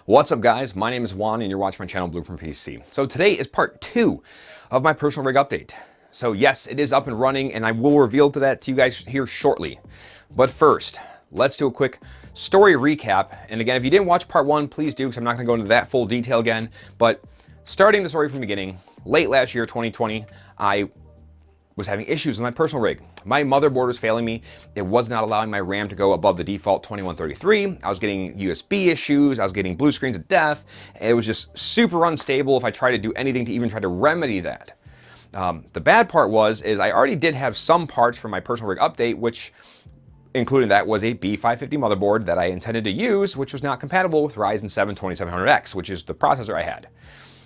What's up guys, my name is Juan and you're watching my channel BlueprintPC. So today is part 2 of my personal rig update. So yes, it is up and running and I will reveal that to you guys here shortly. But first, let's do a quick story recap. And again, if you didn't watch part 1, please do, because I'm not going to go into that full detail again. But starting the story from the beginning, late last year, 2020, I was having issues with my personal rig. My motherboard was failing me. It was not allowing my RAM to go above the default 2133. I was getting USB issues. I was getting blue screens of death. It was just super unstable if I tried to do anything to even try to remedy that. The bad part was I already did have some parts for my personal rig update, which including that was a B550 motherboard that I intended to use, which was not compatible with Ryzen 7 2700X, which is the processor I had.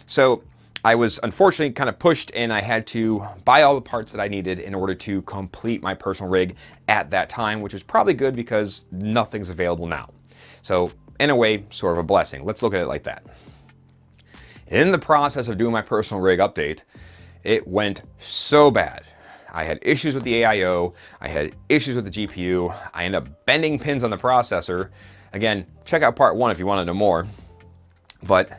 So I was unfortunately kind of pushed and I had to buy all the parts that I needed in order to complete my personal rig at that time, which was probably good because nothing's available now. So in a way, sort of a blessing. Let's look at it like that. In the process of doing my personal rig update, it went so bad. I had issues with the AIO, I had issues with the GPU, I ended up bending pins on the processor. Again, check out part 1 if you want to know more. But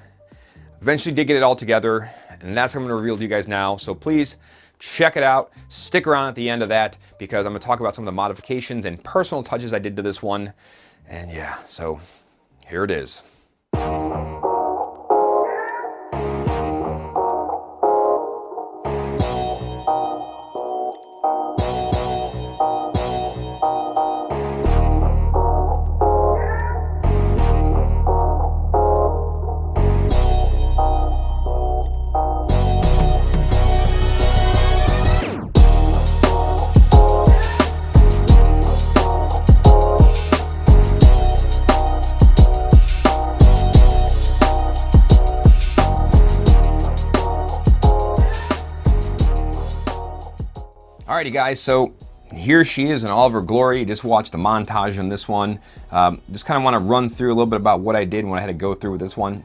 eventually did get it all together, and that's what I'm going to reveal to you guys now. So please check it out. Stick around at the end of that because I'm going to talk about some of the modifications and personal touches I did to this one. And yeah, so here it is. Alrighty guys, so here she is in all of her glory. Just watch the montage on this one. Just kind of want to run through a little bit about what I did and what I had to go through with this one.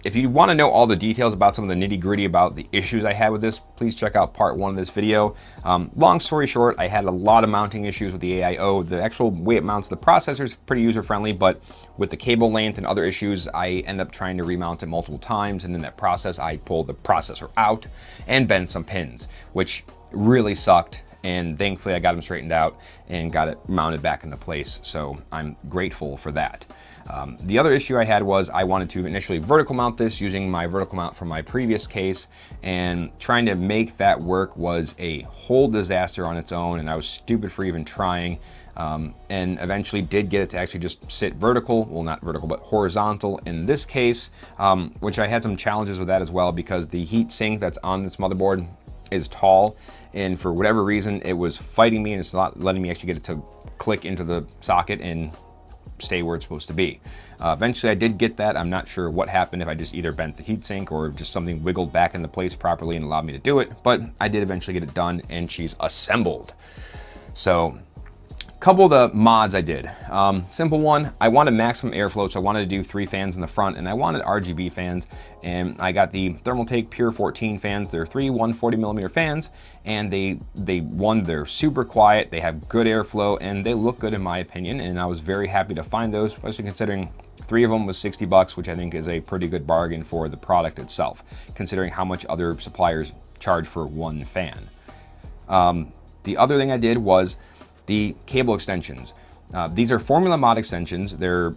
If you want to know all the details about some of the nitty gritty about the issues I had with this, please check out part 1 of this video. Long story short, I had a lot of mounting issues with the AIO. The actual way it mounts the processor is pretty user friendly, but with the cable length and other issues, I end up trying to remount it multiple times. And in that process, I pulled the processor out and bent some pins, which really sucked. And thankfully I got them straightened out and got it mounted back into place. So I'm grateful for that. The other issue I had was I wanted to initially vertical mount this using my vertical mount from my previous case, and trying to make that work was a whole disaster on its own, and I was stupid for even trying. And eventually did get it to actually just sit vertical, well not vertical but horizontal in this case, which I had some challenges with that as well because the heat sink that's on this motherboard is tall, and for whatever reason it was fighting me and it's not letting me actually get it to click into the socket and stay where it's supposed to be. Eventually I did get that. I'm not sure what happened, if I just either bent the heatsink or just something wiggled back into place properly and allowed me to do it, but I did eventually get it done and she's assembled. So couple of the mods I did. Simple one, I wanted maximum airflow, so I wanted to do 3 fans in the front, and I wanted RGB fans, and I got the Thermaltake Pure 14 fans. They're 3 140mm fans, and they're super quiet, they have good airflow, and they look good in my opinion, and I was very happy to find those, especially considering 3 of them was $60, which I think is a pretty good bargain for the product itself, considering how much other suppliers charge for 1 fan. The other thing I did was the cable extensions. These are Formula Mod extensions. They're,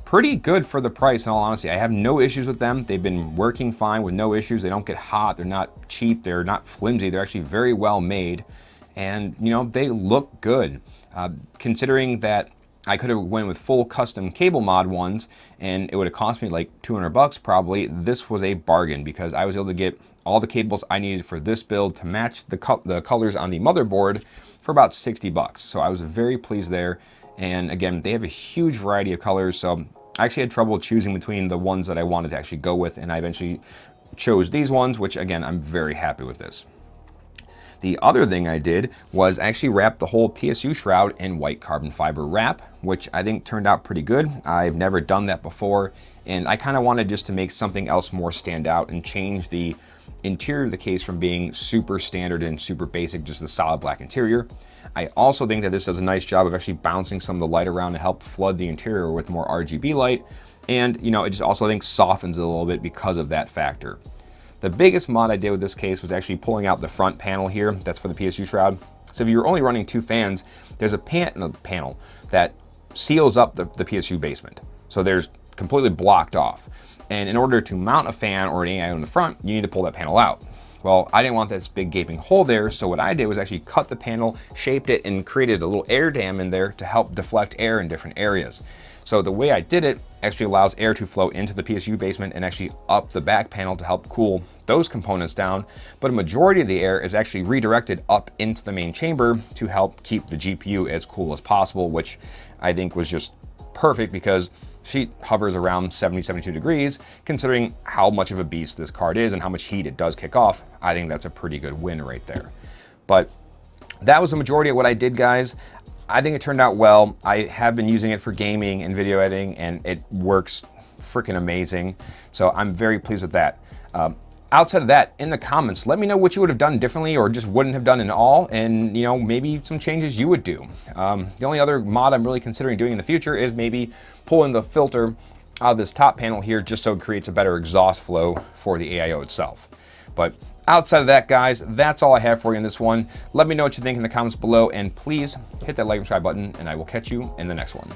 pretty good for the price in all honesty. I have no issues with them. They've been working fine with no issues. They don't get hot. They're not cheap. They're not flimsy. They're actually very well made. And, they look good. Considering that I could have went with full custom cable mod ones and it would have cost me like $200 probably, this was a bargain because I was able to get all the cables I needed for this build to match the colors on the motherboard for about $60. So I was very pleased there. And again, they have a huge variety of colors. So I actually had trouble choosing between the ones that I wanted to actually go with. And I eventually chose these ones, which again, I'm very happy with this. The other thing I did was actually wrap the whole PSU shroud in white carbon fiber wrap, which I think turned out pretty good. I've never done that before. And I kind of wanted just to make something else more stand out and change the interior of the case from being super standard and super basic, just the solid black interior. I also think that this does a nice job of actually bouncing some of the light around to help flood the interior with more RGB light. And, you know, it just also, I think, softens it a little bit because of that factor. The biggest mod I did with this case was actually pulling out the front panel here. That's for the PSU shroud. So if you're only running 2 fans, there's a panel that seals up the PSU basement. So there's completely blocked off. And in order to mount a fan or an AIO in the front, you need to pull that panel out. Well, I didn't want this big gaping hole there, so what I did was actually cut the panel, shaped it, and created a little air dam in there to help deflect air in different areas. So the way I did it actually allows air to flow into the PSU basement and actually up the back panel to help cool those components down. But a majority of the air is actually redirected up into the main chamber to help keep the GPU as cool as possible, which I think was just perfect because she hovers around 70, 72 degrees, considering how much of a beast this card is and how much heat it does kick off. I think that's a pretty good win right there. But that was the majority of what I did, guys. I think it turned out well. I have been using it for gaming and video editing, and it works freaking amazing. So I'm very pleased with that. Outside of that, in the comments, let me know what you would have done differently or just wouldn't have done at all, and, you know, maybe some changes you would do. The only other mod I'm really considering doing in the future is maybe pulling the filter out of this top panel here just so it creates a better exhaust flow for the AIO itself. But outside of that, guys, that's all I have for you in this one. Let me know what you think in the comments below, and please hit that like and subscribe button, and I will catch you in the next one.